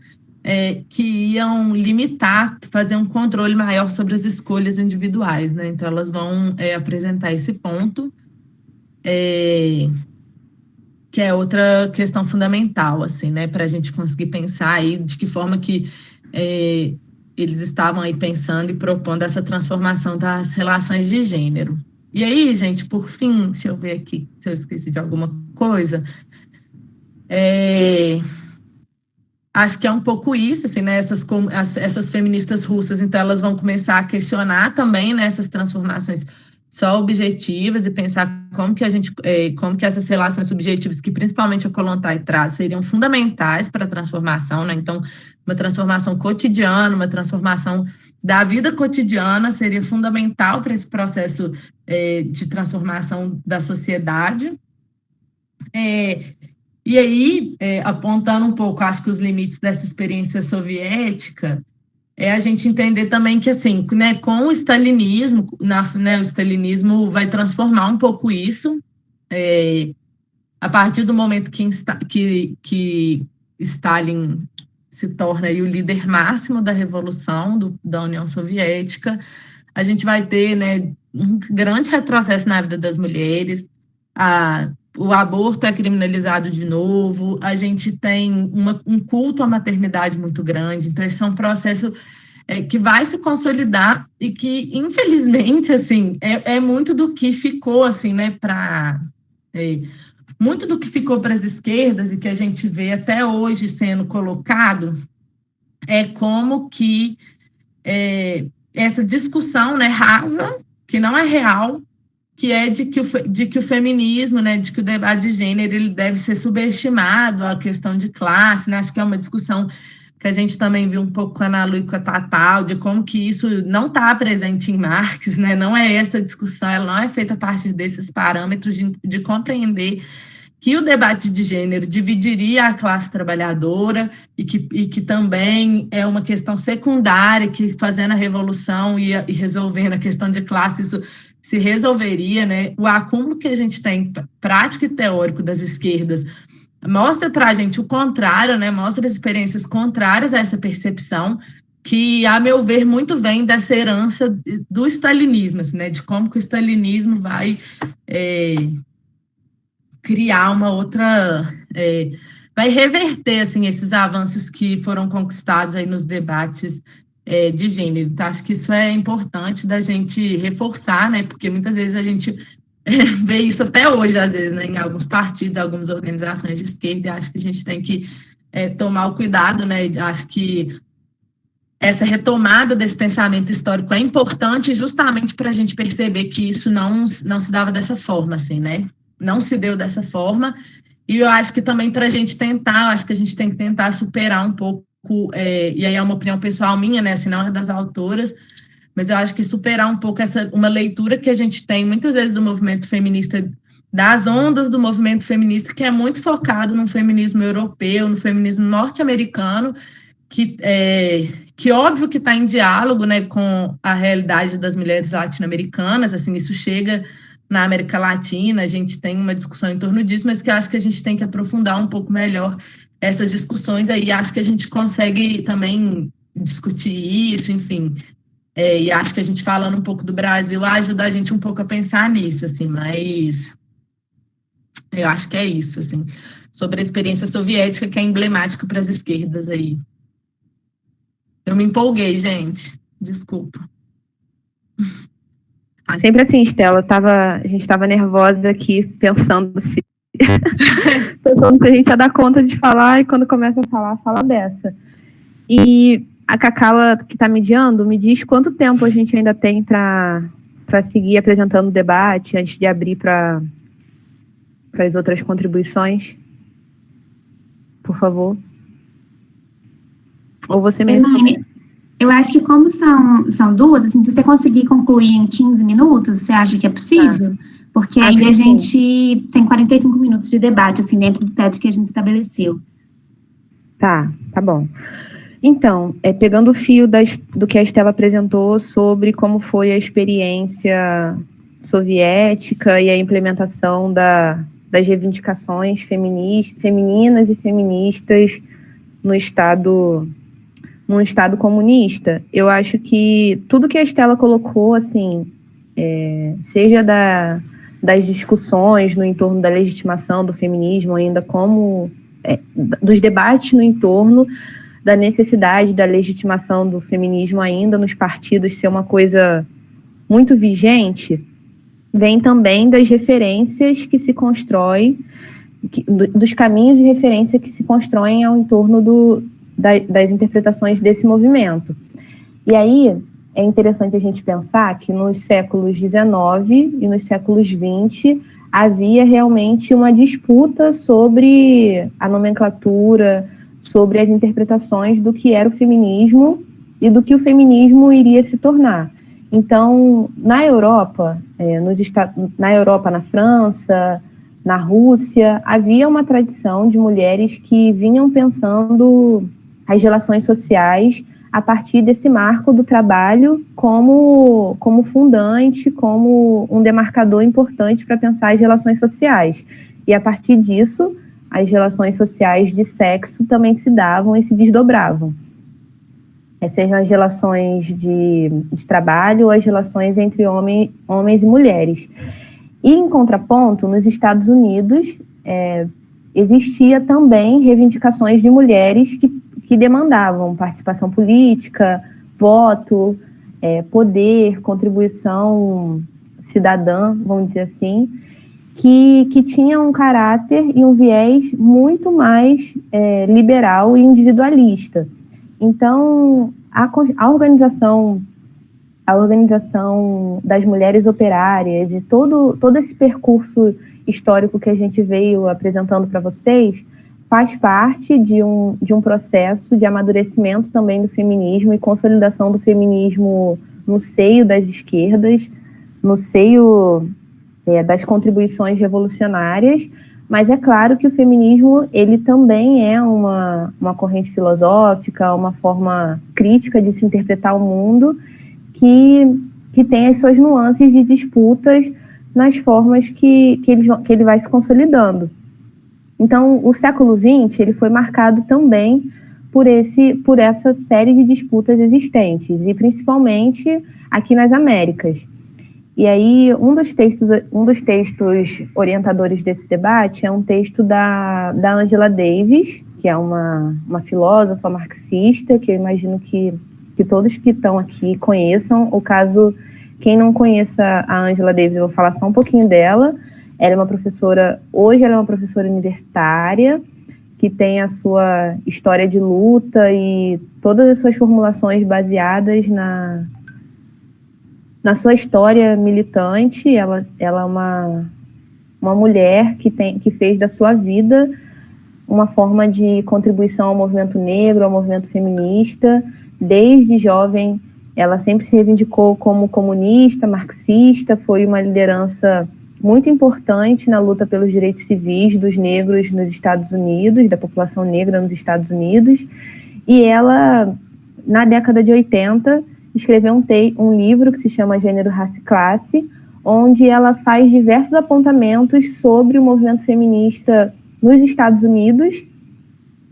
que iam limitar, fazer um controle maior sobre as escolhas individuais, né? Então, elas vão apresentar esse ponto, que é outra questão fundamental, assim, né? Para a gente conseguir pensar aí de que forma que eles estavam aí pensando e propondo essa transformação das relações de gênero. E aí, gente, por fim, deixa eu ver aqui se eu esqueci de alguma coisa. Acho que é um pouco isso, assim, né? Essas feministas russas, então, elas vão começar a questionar também, né, essas transformações só objetivas e pensar como que essas relações subjetivas, que principalmente a Kollontai traz, seriam fundamentais para a transformação, né? Então, uma transformação cotidiana, uma transformação da vida cotidiana seria fundamental para esse processo de transformação da sociedade. E aí, apontando um pouco, acho que os limites dessa experiência soviética, a gente entender também que, assim, né, com o stalinismo, o stalinismo vai transformar um pouco isso, a partir do momento que Stalin se torna aí o líder máximo da revolução da União Soviética, a gente vai ter, né, um grande retrocesso na vida das mulheres, o aborto é criminalizado de novo, a gente tem um culto à maternidade muito grande, então esse é um processo que vai se consolidar e que, infelizmente, assim, é muito do que ficou, assim, né, muito do que ficou para as esquerdas e que a gente vê até hoje sendo colocado como que essa discussão, né, rasa, que não é real, que é de que o feminismo, né, de que o debate de gênero ele deve ser subestimado, a questão de classe, né, acho que é uma discussão que a gente também viu um pouco com a Ana Lu e com a Tatal, de como que isso não está presente em Marx, né, não é essa discussão, ela não é feita a partir desses parâmetros de compreender que o debate de gênero dividiria a classe trabalhadora e que também é uma questão secundária, que fazendo a revolução e resolvendo a questão de classe, isso se resolveria, né? O acúmulo que a gente tem, prático e teórico das esquerdas, mostra para a gente o contrário, né? Mostra as experiências contrárias a essa percepção, que, a meu ver, muito vem dessa herança do stalinismo, assim, né? De como que o stalinismo vai criar uma outra... vai reverter, assim, esses avanços que foram conquistados aí nos debates de gênero. Então, acho que isso é importante da gente reforçar, né? Porque muitas vezes a gente vê isso até hoje, às vezes, né? Em alguns partidos, algumas organizações de esquerda, e acho que a gente tem que tomar o cuidado, né? Acho que essa retomada desse pensamento histórico é importante justamente para a gente perceber que isso não se dava dessa forma, assim, né? Não se deu dessa forma, e eu acho que também para a gente tentar, acho que a gente tem que tentar superar um pouco, e aí é uma opinião pessoal minha, né, assim, não é das autoras, mas eu acho que superar um pouco uma leitura que a gente tem muitas vezes do movimento feminista, das ondas do movimento feminista, que é muito focado no feminismo europeu, no feminismo norte-americano, que óbvio que está em diálogo, né, com a realidade das mulheres latino-americanas, assim, isso chega na América Latina, a gente tem uma discussão em torno disso, mas que eu acho que a gente tem que aprofundar um pouco melhor essas discussões aí, acho que a gente consegue também discutir isso, enfim, e acho que a gente falando um pouco do Brasil ajuda a gente um pouco a pensar nisso, assim, mas eu acho que é isso, assim, sobre a experiência soviética que é emblemática para as esquerdas aí. Eu me empolguei, gente, desculpa.
Sempre assim, Estela, a gente estava nervosa aqui, pensando se a gente ia dar conta de falar, e quando começa a falar, fala dessa. E a Cacala, que está mediando, me diz quanto tempo a gente ainda tem para seguir apresentando o debate, antes de abrir para as outras contribuições. Por favor. Ou você mesmo?
Elaine, eu acho que como são duas, assim, se você conseguir concluir em 15 minutos, você acha que é possível? Porque ainda a gente tem 45 minutos de debate, assim, dentro do teto que a gente estabeleceu.
Tá bom. Então, pegando o fio do que a Estela apresentou sobre como foi a experiência soviética e a implementação das reivindicações femininas e feministas num Estado comunista, eu acho que tudo que a Estela colocou, assim, seja das discussões no entorno da legitimação do feminismo, ainda como dos debates no entorno da necessidade da legitimação do feminismo ainda nos partidos ser uma coisa muito vigente, vem também das referências que se constroem, dos caminhos de referência que se constroem ao entorno das interpretações desse movimento. E aí é interessante a gente pensar que nos séculos XIX e nos séculos XX havia realmente uma disputa sobre a nomenclatura, sobre as interpretações do que era o feminismo e do que o feminismo iria se tornar. Então, na Europa, na França, na Rússia, havia uma tradição de mulheres que vinham pensando as relações sociais a partir desse marco do trabalho como fundante, como um demarcador importante para pensar as relações sociais. E a partir disso, as relações sociais de sexo também se davam e se desdobravam. Sejam as relações de trabalho ou as relações entre homens e mulheres. E, em contraponto, nos Estados Unidos, existia também reivindicações de mulheres que demandavam participação política, voto, poder, contribuição cidadã, vamos dizer assim, que tinha um caráter e um viés muito mais liberal e individualista. Então, a organização das mulheres operárias e todo esse percurso histórico que a gente veio apresentando para vocês faz parte de um processo de amadurecimento também do feminismo e consolidação do feminismo no seio das esquerdas, no seio das contribuições revolucionárias, mas é claro que o feminismo ele também é uma corrente filosófica, uma forma crítica de se interpretar o mundo que tem as suas nuances de disputas nas formas que ele vai se consolidando. Então, o século XX ele foi marcado também por essa série de disputas existentes, e principalmente aqui nas Américas. E aí, um dos textos orientadores desse debate é um texto da Angela Davis, que é uma filósofa marxista, que eu imagino que todos que estão aqui conheçam. O caso, quem não conheça a Angela Davis, eu vou falar só um pouquinho dela. Ela é uma professora, hoje ela é uma professora universitária, que tem a sua história de luta e todas as suas formulações baseadas na sua história militante. Ela é uma mulher que fez da sua vida uma forma de contribuição ao movimento negro, ao movimento feminista. Desde jovem, ela sempre se reivindicou como comunista, marxista, foi uma liderança muito importante na luta pelos direitos civis dos negros nos Estados Unidos, da população negra nos Estados Unidos. E ela, na década de 80, escreveu um livro que se chama Gênero, Raça e Classe, onde ela faz diversos apontamentos sobre o movimento feminista nos Estados Unidos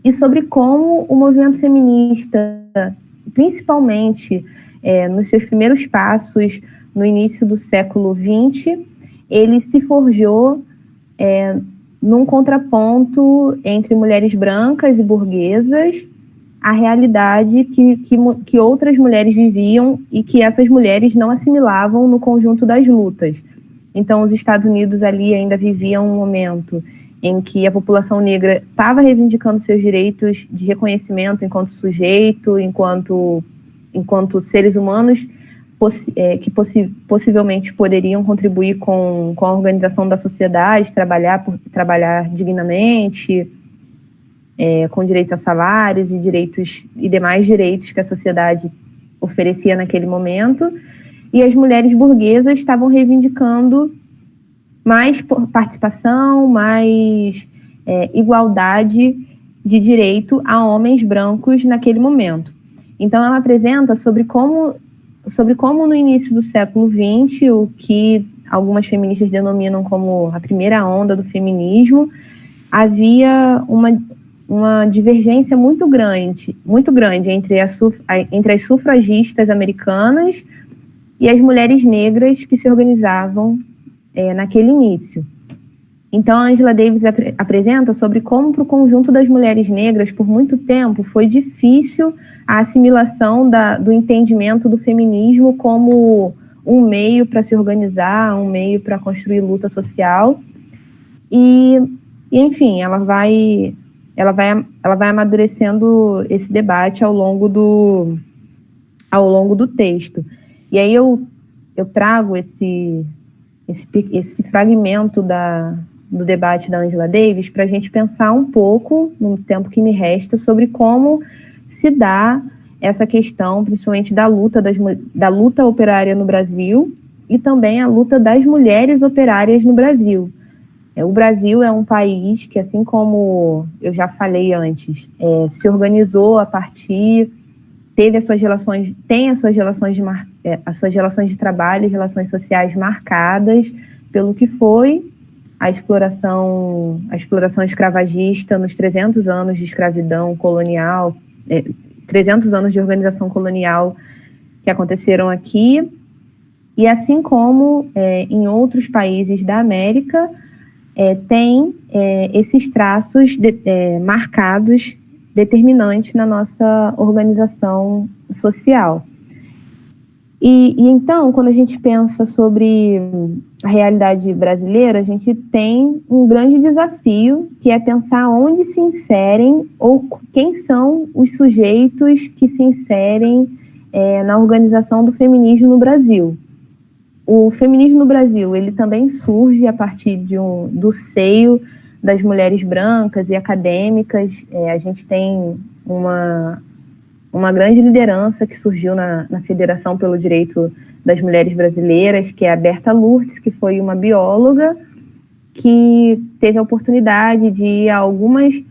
e sobre como o movimento feminista, principalmente nos seus primeiros passos no início do século XX, ele se forjou num contraponto entre mulheres brancas e burguesas, a realidade que outras mulheres viviam e que essas mulheres não assimilavam no conjunto das lutas. Então, os Estados Unidos ali ainda viviam um momento em que a população negra estava reivindicando seus direitos de reconhecimento enquanto sujeito, enquanto seres humanos que possivelmente poderiam contribuir com a organização da sociedade, trabalhar dignamente. com direito a salários e demais direitos que a sociedade oferecia naquele momento, e as mulheres burguesas estavam reivindicando mais participação, mais igualdade de direito a homens brancos naquele momento. Então, ela apresenta sobre como no início do século XX, o que algumas feministas denominam como a primeira onda do feminismo, havia uma divergência muito grande entre as sufragistas americanas e as mulheres negras que se organizavam naquele início. Então, a Angela Davis apresenta sobre como, para o conjunto das mulheres negras, por muito tempo, foi difícil a assimilação do entendimento do feminismo como um meio para se organizar, um meio para construir luta social. E, enfim, ela vai amadurecendo esse debate ao longo do texto. E aí eu trago esse fragmento do debate da Angela Davis para a gente pensar um pouco, no tempo que me resta, sobre como se dá essa questão, principalmente da luta operária no Brasil e também a luta das mulheres operárias no Brasil. O Brasil é um país que, assim como eu já falei antes, se organizou a partir, tem as suas relações de trabalho e relações sociais marcadas pelo que foi a exploração escravagista nos 300 anos de escravidão colonial, 300 anos de organização colonial que aconteceram aqui, e assim como em outros países da América, tem esses traços marcados, determinantes na nossa organização social. E então, quando a gente pensa sobre a realidade brasileira, a gente tem um grande desafio, que é pensar onde se inserem, ou quem são os sujeitos que se inserem na organização do feminismo no Brasil. O feminismo no Brasil, ele também surge a partir do seio das mulheres brancas e acadêmicas. A gente tem uma grande liderança que surgiu na Federação pelo Direito das Mulheres Brasileiras, que é a Berta Lourdes, que foi uma bióloga que teve a oportunidade de ir a alguns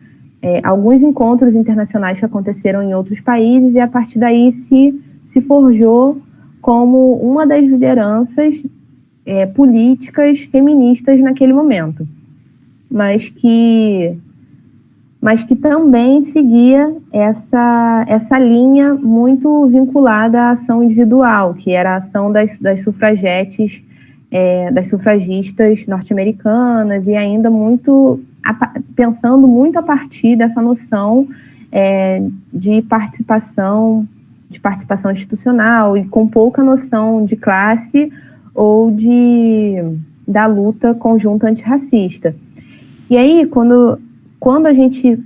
encontros internacionais que aconteceram em outros países, e a partir daí se forjou como uma das lideranças políticas feministas naquele momento, mas que também seguia essa linha muito vinculada à ação individual, que era a ação das sufragetes, das sufragistas norte-americanas, e ainda pensando muito a partir dessa noção de participação institucional, e com pouca noção de classe ou da luta conjunta antirracista. E aí, quando a gente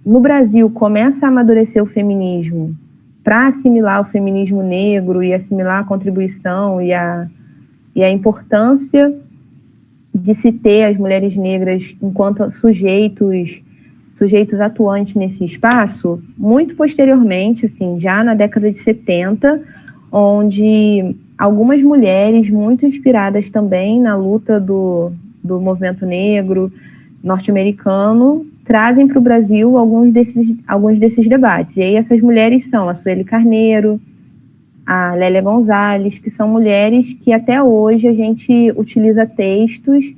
no Brasil começa a amadurecer o feminismo para assimilar o feminismo negro e assimilar a contribuição e a importância de se ter as mulheres negras enquanto sujeitos atuantes nesse espaço, muito posteriormente, assim, já na década de 70, onde algumas mulheres muito inspiradas também na luta do movimento negro norte-americano trazem para o Brasil alguns desses debates. E aí essas mulheres são a Sueli Carneiro, a Lélia Gonzalez, que são mulheres que até hoje a gente utiliza textos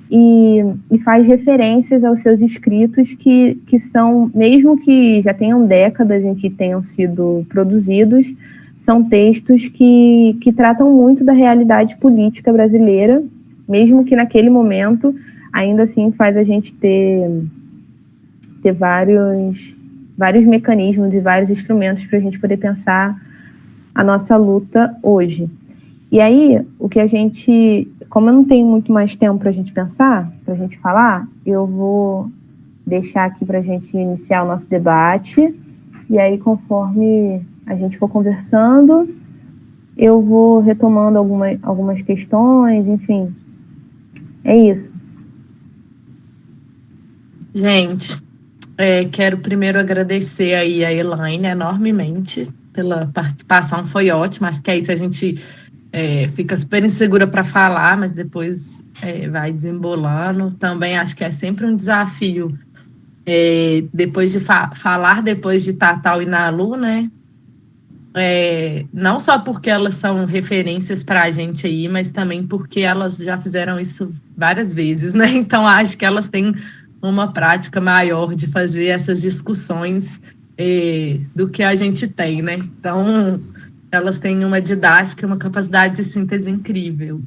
e faz referências aos seus escritos que são, mesmo que já tenham décadas em que tenham sido produzidos, são textos que tratam muito da realidade política brasileira, mesmo que naquele momento ainda assim faz a gente ter vários mecanismos e vários instrumentos para a gente poder pensar a nossa luta hoje. E aí, como eu não tenho muito mais tempo para a gente pensar, para a gente falar, eu vou deixar aqui para a gente iniciar o nosso debate, e aí, conforme a gente for conversando, eu vou retomando algumas questões, enfim, é isso.
Gente, Quero primeiro agradecer aí a Elaine enormemente pela participação, foi ótimo. Acho que é isso, a gente fica super insegura para falar, mas depois vai desembolando. Também acho que é sempre um desafio depois de falar depois de Tatá e Nalu, né? Não só porque elas são referências para a gente aí, mas também porque elas já fizeram isso várias vezes, né? Então acho que elas têm uma prática maior de fazer essas discussões do que a gente tem, né? Então, elas têm uma didática, uma capacidade de síntese incrível.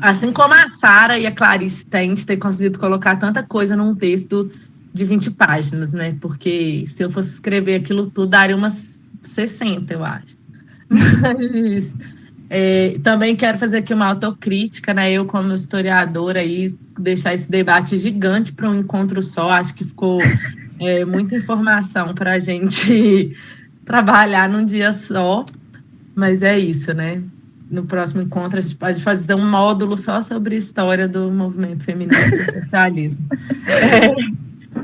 Assim como a Sara e a Clarice têm de ter conseguido colocar tanta coisa num texto de 20 páginas, né? Porque se eu fosse escrever aquilo tudo, daria umas 60, eu acho. Mas, também quero fazer aqui uma autocrítica, né? Eu, como historiadora, aí, deixar esse debate gigante para um encontro só. Acho que ficou muita informação para a gente trabalhar num dia só. Mas é isso, né? No próximo encontro, a gente pode fazer um módulo só sobre a história do movimento feminista e socialismo.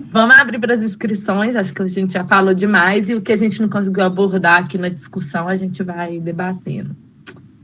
Vamos abrir para as inscrições, acho que a gente já falou demais, e o que a gente não conseguiu abordar aqui na discussão, a gente vai debatendo.